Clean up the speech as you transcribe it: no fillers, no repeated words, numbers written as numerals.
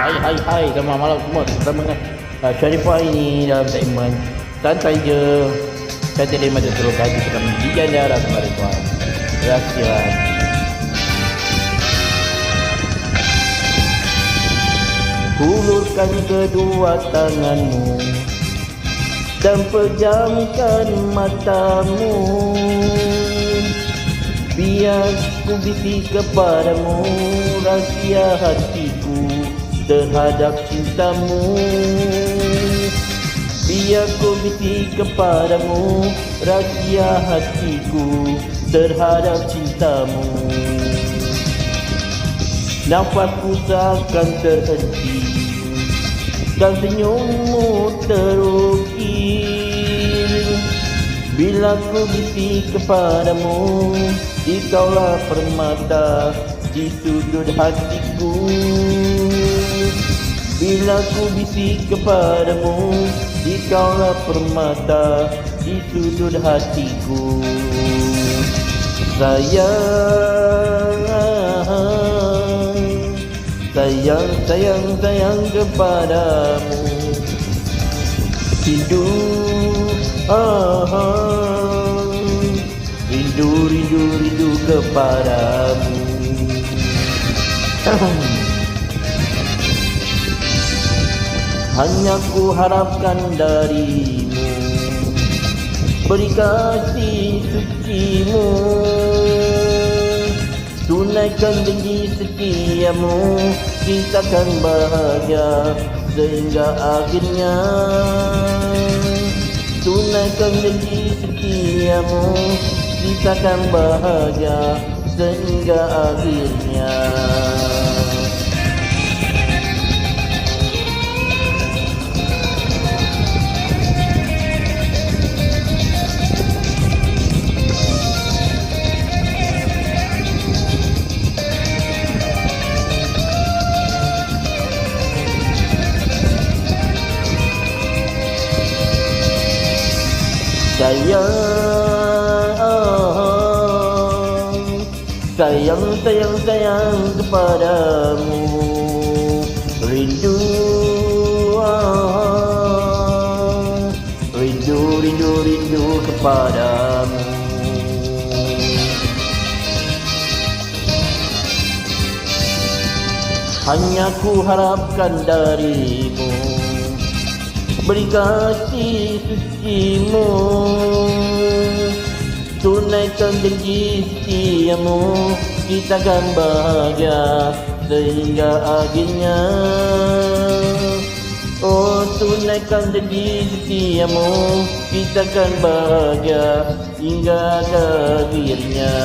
Hai selamat malam semua. Bersama dengan Sharifah ini dalam segmen santai je. Saya tidak macam terus kaji kita menjijan darah kemarin tuan. Terima kasih. Hulurkan kedua tanganmu dan pejamkan matamu, biar ku bisik kepadamu rahsia hatiku terhadap cintamu. Biar ku bisik kepadamu rahsia hatiku terhadap cintamu. Nafasku seakan terhenti dan senyummu terukir bila ku bisik kepadamu. Dikaulah permata di sudut hatiku. Bila ku bisik kepadamu, dikaulah permata di sudut hatiku. Sayang kepadamu. Rindu kepadamu. Hanya ku harapkan darimu, beri kasih sucimu, tunaikan janji setiamu. Kita akan bahagia sehingga akhirnya. Tunaikan janji setiamu, kita akan bahagia sehingga akhirnya. Sayang kepadamu. Rindu kepadamu. Hanya ku harapkan darimu, beri kasih sucimu, tunaikan janji setiamu. Kita akan bahagia sehingga akhirnya. Oh, tunaikan janji setiamu, kita akan bahagia hingga akhirnya.